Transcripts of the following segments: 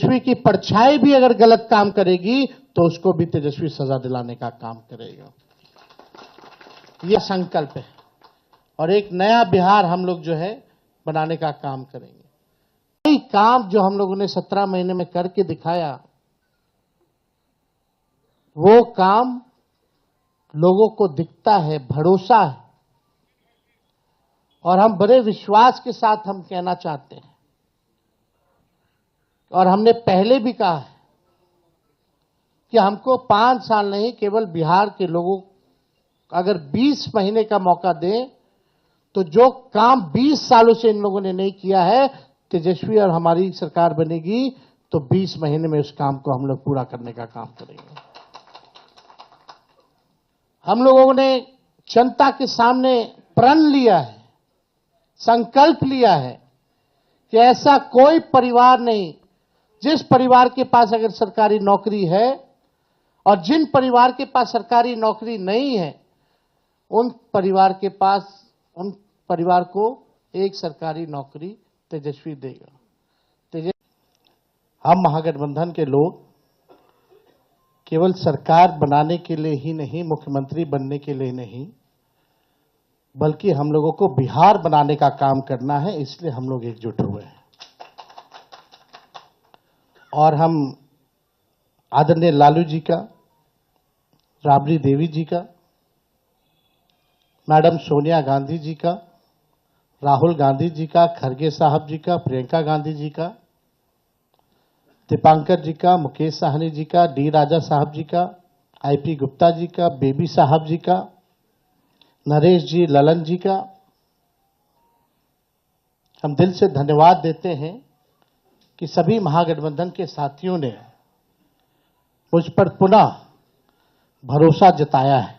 तेजस्वी की परछाई भी अगर गलत काम करेगी तो उसको भी तेजस्वी सजा दिलाने का काम करेगा। यह संकल्प है और एक नया बिहार हम लोग जो है बनाने का काम करेंगे। कई काम जो हम लोगों ने 17 महीने में करके दिखाया, वो काम लोगों को दिखता है, भरोसा है और हम बड़े विश्वास के साथ हम कहना चाहते हैं और हमने पहले भी कहा है कि हमको 5 साल नहीं, केवल बिहार के लोगों अगर 20 महीने का मौका दें तो जो काम 20 सालों से इन लोगों ने नहीं किया है, तेजस्वी और हमारी सरकार बनेगी तो 20 महीने में उस काम को हम लोग पूरा करने का काम करेंगे। हम लोगों ने जनता के सामने प्रण लिया है, संकल्प लिया है कि ऐसा कोई परिवार नहीं जिस परिवार के पास अगर सरकारी नौकरी है और जिन परिवार के पास सरकारी नौकरी नहीं है, उन परिवार को एक सरकारी नौकरी तेजस्वी देगा। हम महागठबंधन के लोग केवल सरकार बनाने के लिए ही नहीं, मुख्यमंत्री बनने के लिए नहीं, बल्कि हम लोगों को बिहार बनाने का काम करना है, इसलिए हम लोग एकजुट हुए हैं। और हम आदरणीय लालू जी का, राबड़ी देवी जी का, मैडम सोनिया गांधी जी का, राहुल गांधी जी का, खरगे साहब जी का, प्रियंका गांधी जी का, दीपांकर जी का, मुकेश साहनी जी का, डी राजा साहब जी का, आईपी गुप्ता जी का, बेबी साहब जी का, नरेश जी, ललन जी का हम दिल से धन्यवाद देते हैं कि सभी महागठबंधन के साथियों ने मुझ पर पुनः भरोसा जताया है।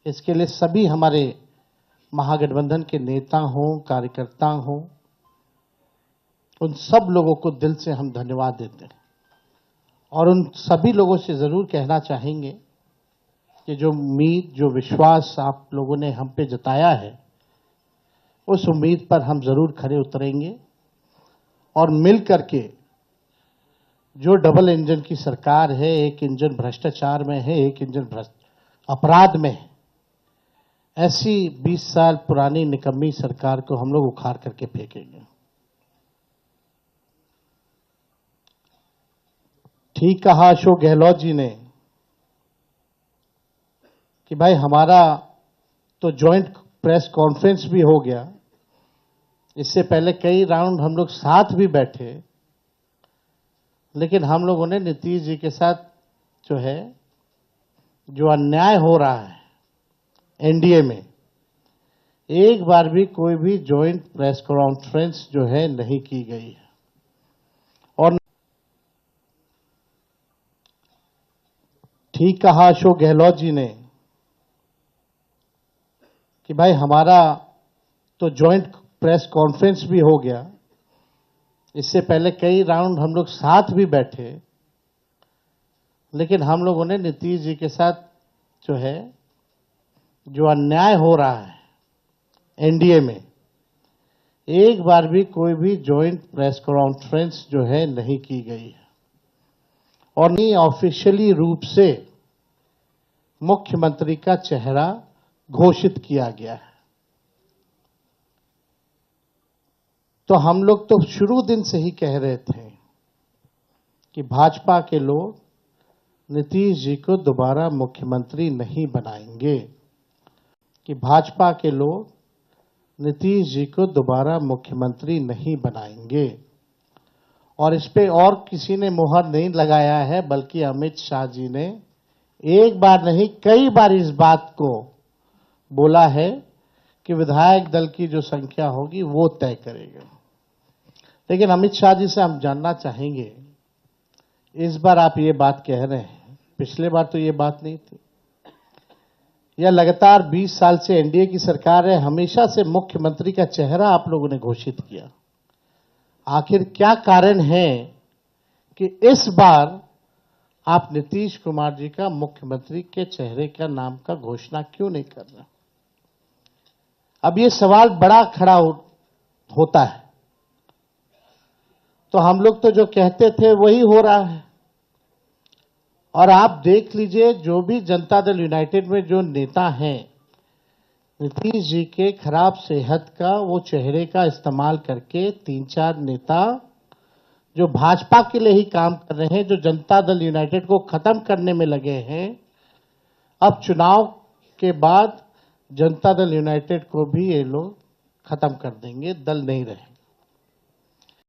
इसके लिए सभी हमारे महागठबंधन के नेता हों, कार्यकर्ता हों, उन सब लोगों को दिल से हम धन्यवाद देते हैं और उन सभी लोगों से जरूर कहना चाहेंगे कि जो उम्मीद, जो विश्वास आप लोगों ने हम पे जताया है, उस उम्मीद पर हम जरूर खरे उतरेंगे और मिल करके जो डबल इंजन की सरकार है, एक इंजन भ्रष्टाचार में है, एक इंजन अपराध में है, ऐसी 20 साल पुरानी निकम्मी सरकार को हम लोग उखाड़ करके फेंकेंगे। ठीक कहा अशोक गहलोत जी ने कि भाई हमारा तो जॉइंट प्रेस कॉन्फ्रेंस भी हो गया, इससे पहले कई राउंड हम लोग साथ भी बैठे, लेकिन हम लोगों ने नीतीश जी के साथ जो अन्याय हो रहा है एनडीए में, एक बार भी कोई भी जॉइंट प्रेस कॉन्फ्रेंस नहीं की गई है। और ठीक कहा अशोक गहलोत जी ने कि भाई हमारा तो जॉइंट प्रेस कॉन्फ्रेंस भी हो गया, इससे पहले कई राउंड हम लोग साथ भी बैठे, लेकिन हम लोगों ने नीतीश जी के साथ जो अन्याय हो रहा है एनडीए में, एक बार भी कोई भी जॉइंट प्रेस कॉन्फ्रेंस नहीं की गई है और नहीं ऑफिशियली रूप से मुख्यमंत्री का चेहरा घोषित किया गया है। तो हम लोग तो शुरू दिन से ही कह रहे थे कि भाजपा के लोग नीतीश जी को दोबारा मुख्यमंत्री नहीं बनाएंगे, कि भाजपा के लोग नीतीश जी को दोबारा मुख्यमंत्री नहीं बनाएंगे। और इस पे और किसी ने मुहर नहीं लगाया है, बल्कि अमित शाह जी ने एक बार नहीं कई बार इस बात को बोला है कि विधायक दल की जो संख्या होगी वो तय करेगा। लेकिन अमित शाह जी से हम जानना चाहेंगे, इस बार आप ये बात कह रहे हैं, पिछले बार तो ये बात नहीं थी। यह लगातार 20 साल से एनडीए की सरकार है, हमेशा से मुख्यमंत्री का चेहरा आप लोगों ने घोषित किया। आखिर क्या कारण है कि इस बार आप नीतीश कुमार जी का मुख्यमंत्री के चेहरे का नाम का घोषणा क्यों नहीं कर रहे? अब ये सवाल बड़ा खड़ा होता है तो हम लोग तो जो कहते थे वही हो रहा है। और आप देख लीजिए, जो भी जनता दल यूनाइटेड में जो नेता हैं, नीतीश जी के खराब सेहत का वो चेहरे का इस्तेमाल करके 3-4 नेता जो भाजपा के लिए ही काम कर रहे हैं, जो जनता दल यूनाइटेड को खत्म करने में लगे हैं, अब चुनाव के बाद जनता दल यूनाइटेड को भी ये लोग खत्म कर देंगे, दल नहीं रहे।